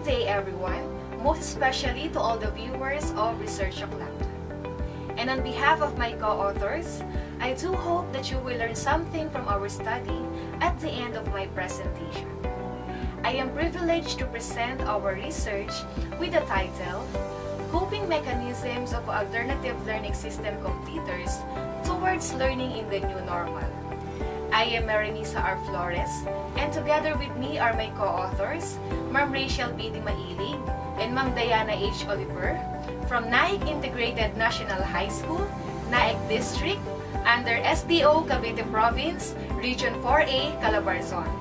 Good day everyone, most especially to all the viewers of Research O'Clock. And on behalf of my co-authors, I do hope that you will learn something from our study at the end of my presentation. I am privileged to present our research with the title, Coping Mechanisms of Alternative Learning System Competitors Towards Learning in the New Normal. I am Marynisa Flores, and together with me are my co-authors, Ma'am Raychiel Dimailig and Ma'am Diana H. Oliver from Naik Integrated National High School, Naik District, under SDO Cavite Province, Region 4A, Calabarzon.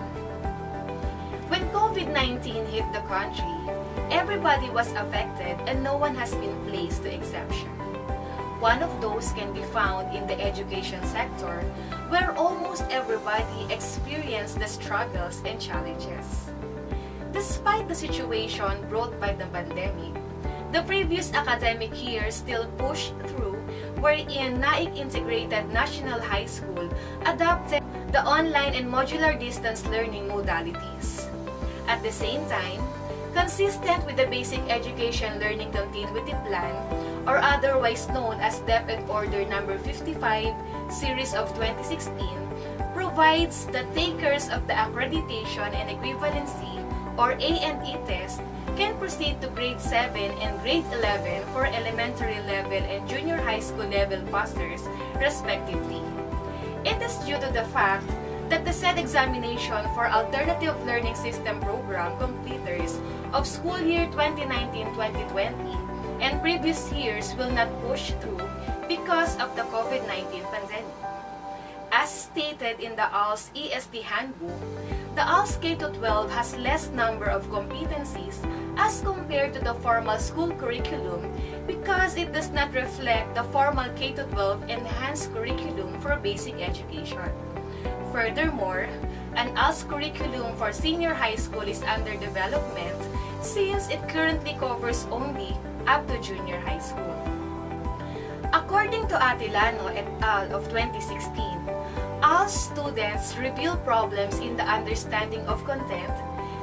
When COVID-19 hit the country, everybody was affected and no one has been placed to exception. One of those can be found in the education sector, where almost everybody experienced the struggles and challenges. Despite the situation brought by the pandemic, the previous academic year still pushed through, wherein Naik Integrated National High School adopted the online and modular distance learning modalities. At the same time, consistent with the Basic Education Learning Continuity Plan, or otherwise known as DepEd Order number 55, Series of 2016, provides that takers of the Accreditation and Equivalency, or A&E test, can proceed to grade 7 and grade 11 for elementary level and junior high school level passers, respectively. It is due to the fact that the said examination for Alternative Learning System Program completers of school year 2019-2020 and previous years will not push through because of the COVID-19 pandemic. As stated in the ALS ESD Handbook, the ALS K-12 has less number of competencies as compared to the formal school curriculum because it does not reflect the formal K-12 enhanced curriculum for basic education. Furthermore, an ALS curriculum for senior high school is under development since it currently covers only up to junior high school. According to Atilano et al. Of 2016, ALS students reveal problems in the understanding of content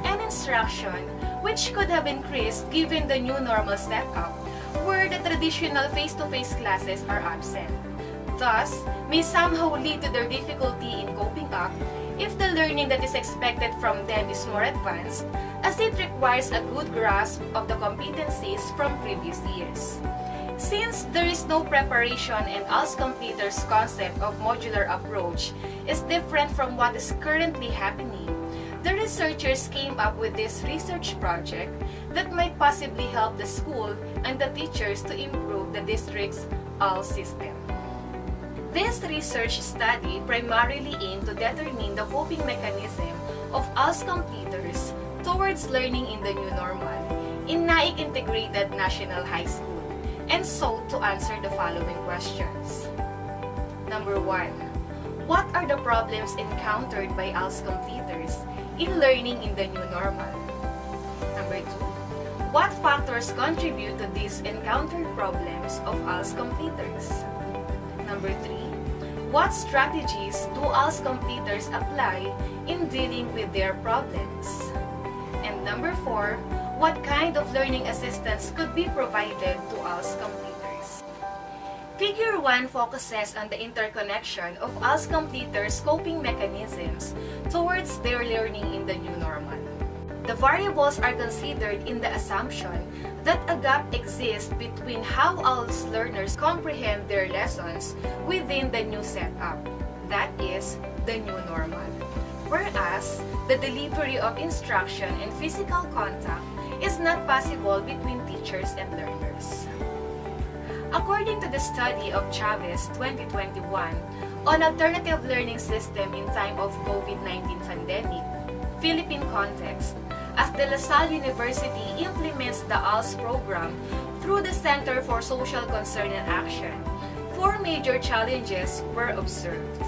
and instruction which could have increased given the new normal setup where the traditional face-to-face classes are absent. Thus, may somehow lead to their difficulty in coping up if the learning that is expected from them is more advanced, as it requires a good grasp of the competencies from previous years. Since there is no preparation and ALS completers' concept of modular approach is different from what is currently happening, the researchers came up with this research project that might possibly help the school and the teachers to improve the district's ALS system. This research study primarily aimed to determine the coping mechanism of ALS completers towards learning in the new normal in Naik Integrated National High School, and sought to answer the following questions. Number 1. What are the problems encountered by ALS completers in learning in the new normal? Number 2. What factors contribute to these encountered problems of ALS completers? Number 3. What strategies do ALS completers apply in dealing with their problems? And number 4. What kind of learning assistance could be provided to ALS completers? Figure 1 focuses on the interconnection of ALS completers' coping mechanisms towards their learning in the new normal. The variables are considered in the assumption that a gap exists between how ALS learners comprehend their lessons within the new setup, that is, the new normal, whereas the delivery of instruction and physical contact is not possible between teachers and learners. According to the study of Chavez 2021 on alternative learning system in time of COVID-19 pandemic, Philippine context, as the La Salle University implements the ALS program through the Center for Social Concern and Action, 4 major challenges were observed.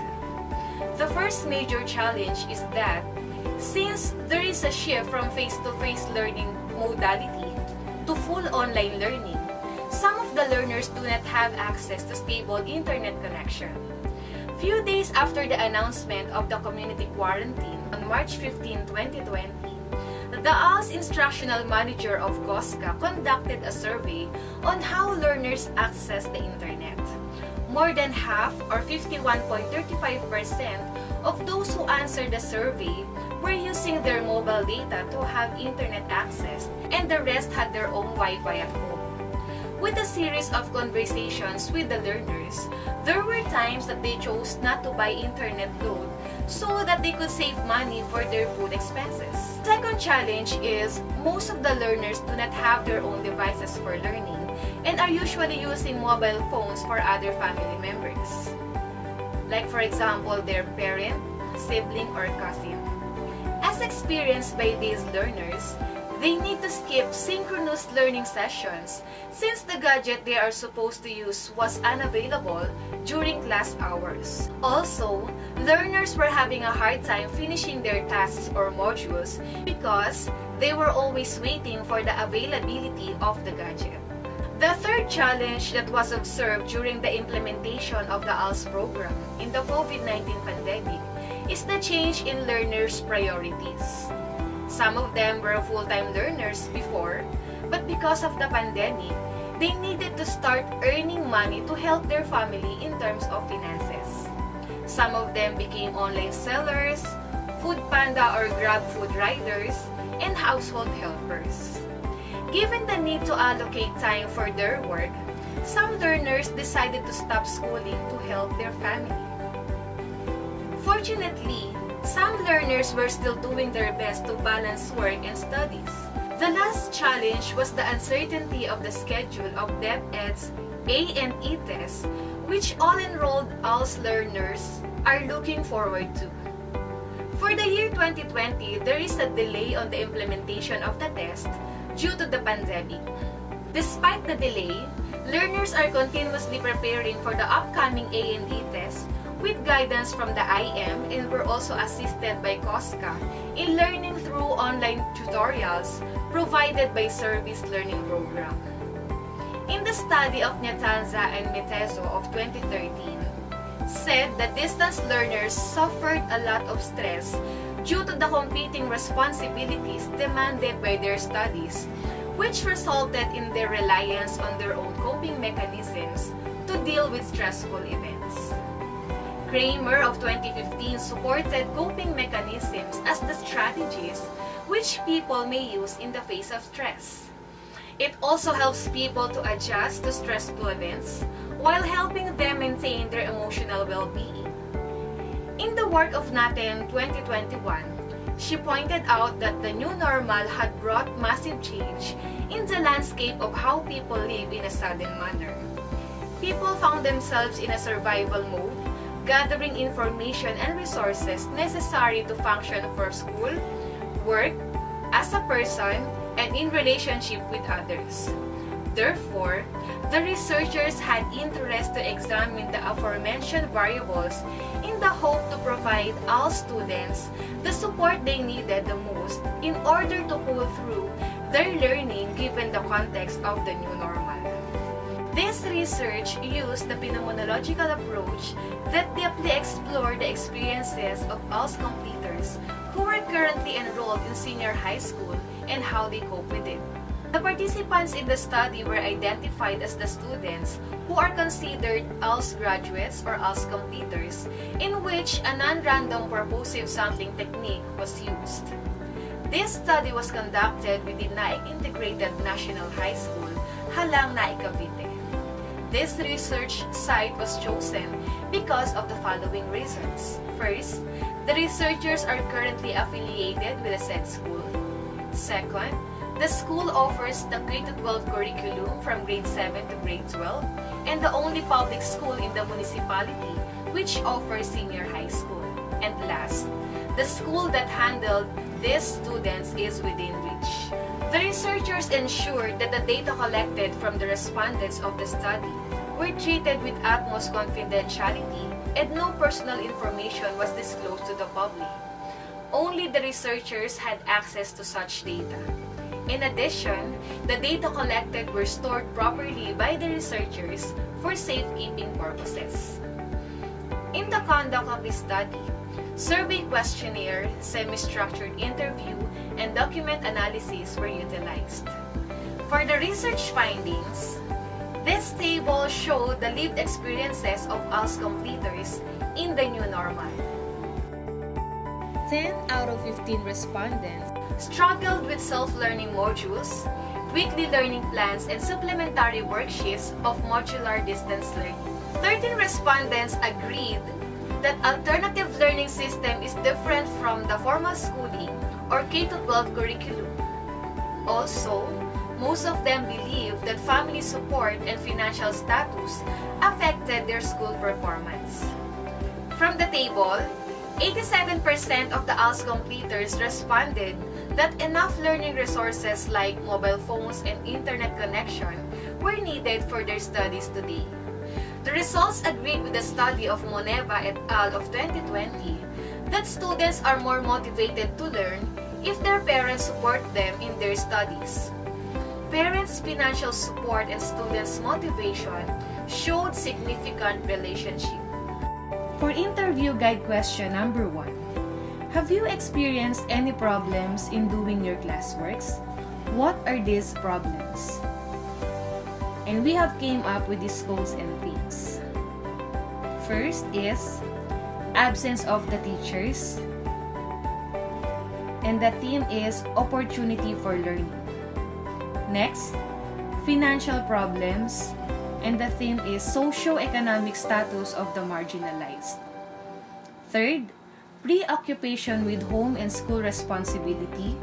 The first major challenge is that since there is a shift from face-to-face learning modality to full online learning, some of the learners do not have access to stable internet connection. Few days after the announcement of the community quarantine on March 15, 2020, The ALS Instructional Manager of COSCA conducted a survey on how learners access the internet. More than half, or 51.35%, of those who answered the survey were using their mobile data to have internet access, and the rest had their own Wi-Fi at home. With a series of conversations with the learners, there were times that they chose not to buy internet load so that they could save money for their food expenses. Second challenge is most of the learners do not have their own devices for learning and are usually using mobile phones for other family members. Like for example, their parent, sibling, or cousin. As experienced by these learners, they need to skip synchronous learning sessions since the gadget they are supposed to use was unavailable during class hours. Also, learners were having a hard time finishing their tasks or modules because they were always waiting for the availability of the gadget. The third challenge that was observed during the implementation of the ALS program in the COVID-19 pandemic is the change in learners' priorities. Some of them were full-time learners before, but because of the pandemic, they needed to start earning money to help their family in terms of finances. Some of them became online sellers, food panda or grab food riders, and household helpers. Given the need to allocate time for their work, some learners decided to stop schooling to help their family. Fortunately, some learners were still doing their best to balance work and studies. The last challenge was the uncertainty of the schedule of DepEd's A&E test, which all enrolled ALS learners are looking forward to. For the year 2020, there is a delay on the implementation of the test due to the pandemic. Despite the delay, learners are continuously preparing for the upcoming A&E test with guidance from the IM, and were also assisted by COSCA in learning through online tutorials provided by Service Learning Program. In the study of Nyatanza and Metezo of 2013, said that distance learners suffered a lot of stress due to the competing responsibilities demanded by their studies, which resulted in their reliance on their own coping mechanisms to deal with stressful events. Kramer of 2015 supported coping mechanisms as the strategies which people may use in the face of stress. It also helps people to adjust to stressful events while helping them maintain their emotional well-being. In the work of Naten 2021, she pointed out that the new normal had brought massive change in the landscape of how people live in a sudden manner. People found themselves in a survival mode, gathering information and resources necessary to function for school, work, as a person, and in relationship with others. Therefore, the researchers had interest to examine the aforementioned variables in the hope to provide all students the support they needed the most in order to pull through their learning given the context of the new normal. This research used the phenomenological approach that deeply explored the experiences of ALS completers who were currently enrolled in senior high school and how they cope with it. The participants in the study were identified as the students who are considered ALS graduates or ALS completers, in which a non-random purposive sampling technique was used. This study was conducted within Naik Integrated National High School, Halang, Naik, Cavite. This research site was chosen because of the following reasons. First, the researchers are currently affiliated with a said school. Second, the school offers the K-12 curriculum from grade 7 to grade 12 and the only public school in the municipality which offers senior high school. And last, the school that handled these students is within reach. The researchers ensured that the data collected from the respondents of the study were treated with utmost confidentiality and no personal information was disclosed to the public. Only the researchers had access to such data. In addition, the data collected were stored properly by the researchers for safekeeping purposes. In the conduct of this study, survey questionnaire, semi-structured interview, and document analysis were utilized. For the research findings, this table showed the lived experiences of ALS completers in the new normal. 10 out of 15 respondents struggled with self-learning modules, weekly learning plans, and supplementary worksheets of modular distance learning. 13 respondents agreed that alternative learning system is different from the formal schooling or K-12 curriculum. Also, most of them believe that family support and financial status affected their school performance. From the table, 87% of the ALS completers responded that enough learning resources like mobile phones and internet connection were needed for their studies today. The results agreed with the study of Moneva et al. Of 2020 that students are more motivated to learn if their parents support them in their studies. Parents' financial support and students' motivation showed significant relationship. For interview guide question number 1, have you experienced any problems in doing your classworks? What are these problems? And we have came up with these goals and themes. First is absence of the teachers. And the theme is opportunity for learning. Next, financial problems. And the theme is socio-economic status of the marginalized. Third, preoccupation with home and school responsibility.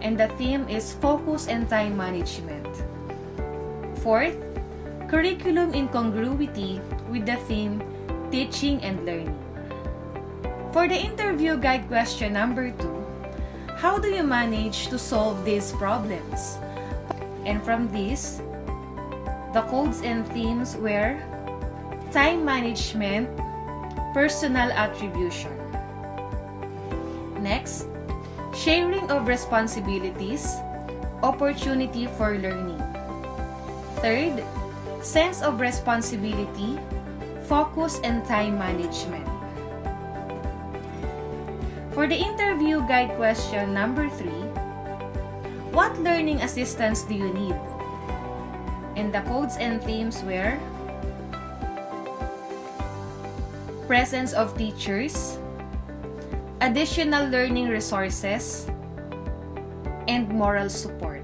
And the theme is focus and time management. Fourth, curriculum incongruity with the theme teaching and learning. For the interview guide question number 2, how do you manage to solve these problems? And from this, the codes and themes were time management, personal attribution. Next, sharing of responsibilities, opportunity for learning. Third, sense of responsibility, focus and time management. For the interview guide question number 3, what learning assistance do you need? And the codes and themes were presence of teachers, additional learning resources, and moral support.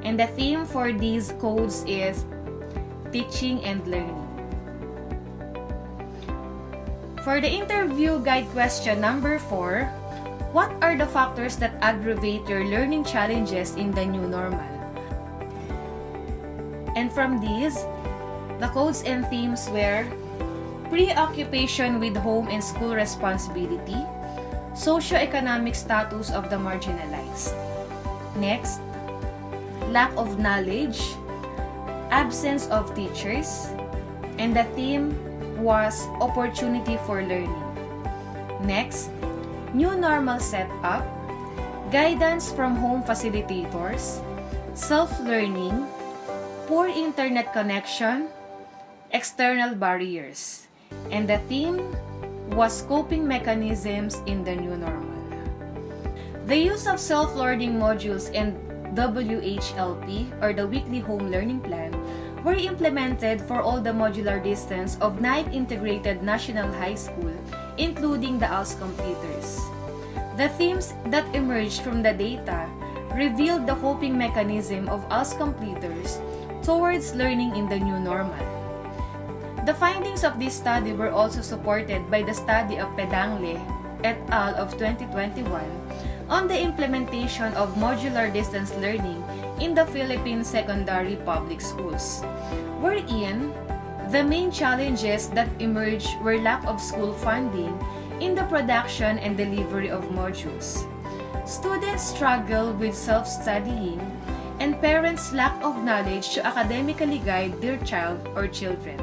And the theme for these codes is teaching and learning. For the interview guide question number 4, what are the factors that aggravate your learning challenges in the new normal? And from these, the codes and themes were preoccupation with home and school responsibility, socio-economic status of the marginalized. Next, lack of knowledge, absence of teachers, and the theme was opportunity for learning. Next, new normal setup, guidance from home facilitators, self-learning, poor internet connection, external barriers. And the theme was coping mechanisms in the new normal. The use of self-learning modules and WHLP, or the Weekly Home Learning Plan, were implemented for all the modular distance of 9 integrated national high school, including the ALS computers. The themes that emerged from the data revealed the coping mechanism of ALS computers towards learning in the new normal. The findings of this study were also supported by the study of Pedangle et al. Of 2021 on the implementation of modular distance learning in the Philippine secondary public schools, wherein the main challenges that emerged were lack of school funding in the production and delivery of modules. Students struggle with self-studying, and parents' lack of knowledge to academically guide their child or children.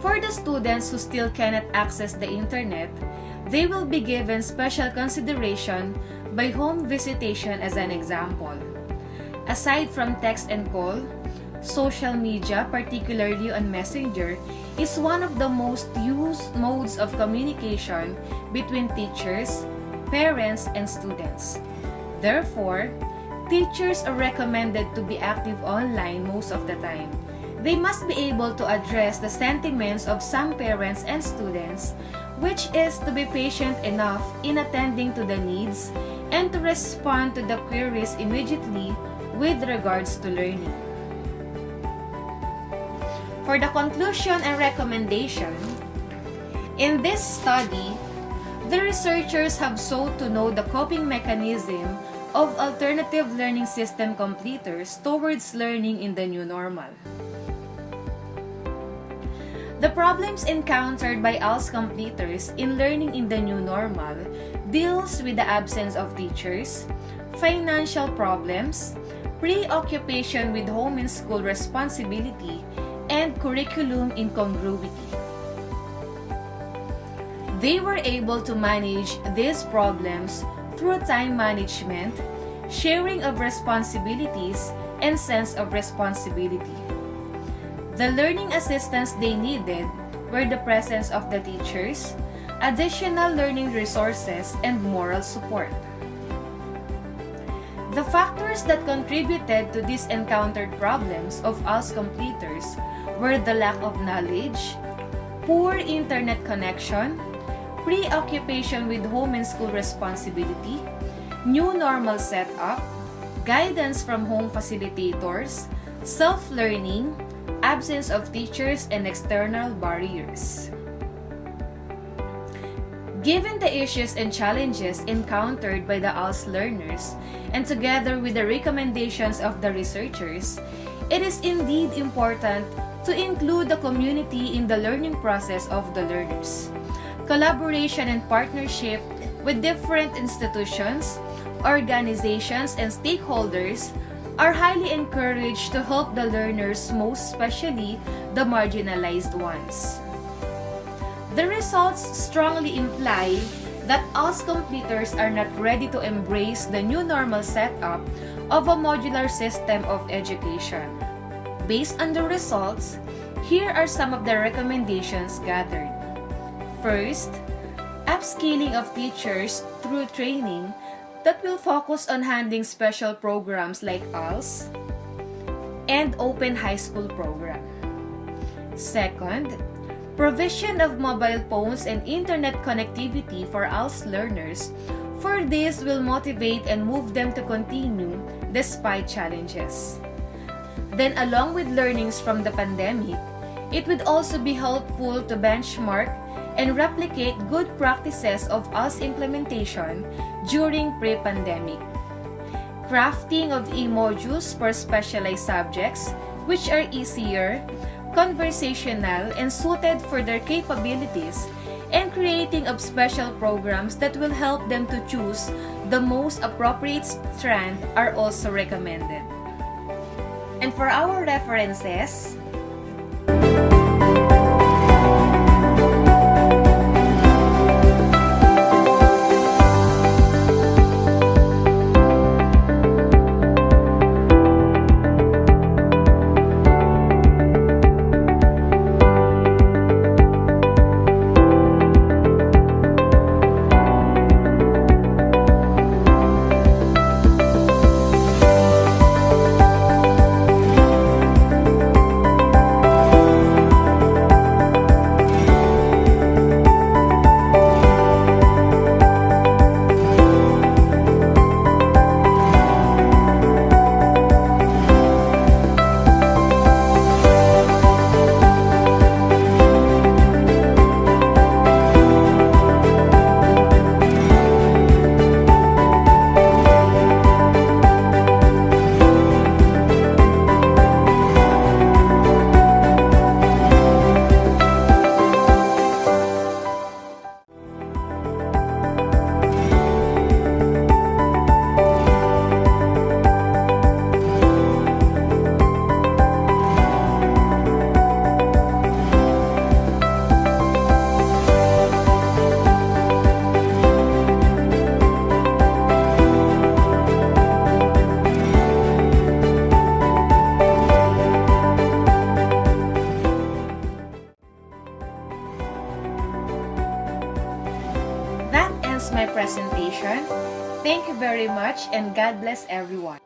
For the students who still cannot access the internet, they will be given special consideration by home visitation as an example. Aside from text and call, social media, particularly on Messenger, is one of the most used modes of communication between teachers, parents, and students. Therefore, teachers are recommended to be active online most of the time. They must be able to address the sentiments of some parents and students, which is to be patient enough in attending to the needs and to respond to the queries immediately with regards to learning. For the conclusion and recommendation, in this study, the researchers have sought to know the coping mechanism of alternative learning system completers towards learning in the new normal. The problems encountered by ALS completers in learning in the new normal deals with the absence of teachers, financial problems, preoccupation with home and school responsibility, and curriculum incongruity. They were able to manage these problems through time management, sharing of responsibilities, and sense of responsibility. The learning assistance they needed were the presence of the teachers, additional learning resources, and moral support. The factors that contributed to these encountered problems of ALS completers were the lack of knowledge, poor internet connection, preoccupation with home and school responsibility, new normal setup, guidance from home facilitators, self-learning, absence of teachers, and external barriers. Given the issues and challenges encountered by the ALS learners, and together with the recommendations of the researchers, it is indeed important to include the community in the learning process of the learners. Collaboration and partnership with different institutions, organizations, and stakeholders are highly encouraged to help the learners, most especially the marginalized ones. The results strongly imply that ALS completers are not ready to embrace the new normal setup of a modular system of education. Based on the results, here are some of the recommendations gathered. First, upskilling of teachers through training that will focus on handling special programs like ALS and Open High School program. Second, provision of mobile phones and internet connectivity for ALS learners, for this will motivate and move them to continue despite challenges. Then, along with learnings from the pandemic, it would also be helpful to benchmark and replicate good practices of ALS implementation during pre-pandemic. Crafting of e-modules for specialized subjects which are easier, conversational, and suited for their capabilities, and creating of special programs that will help them to choose the most appropriate strand are also recommended. And for our references, much and God bless everyone.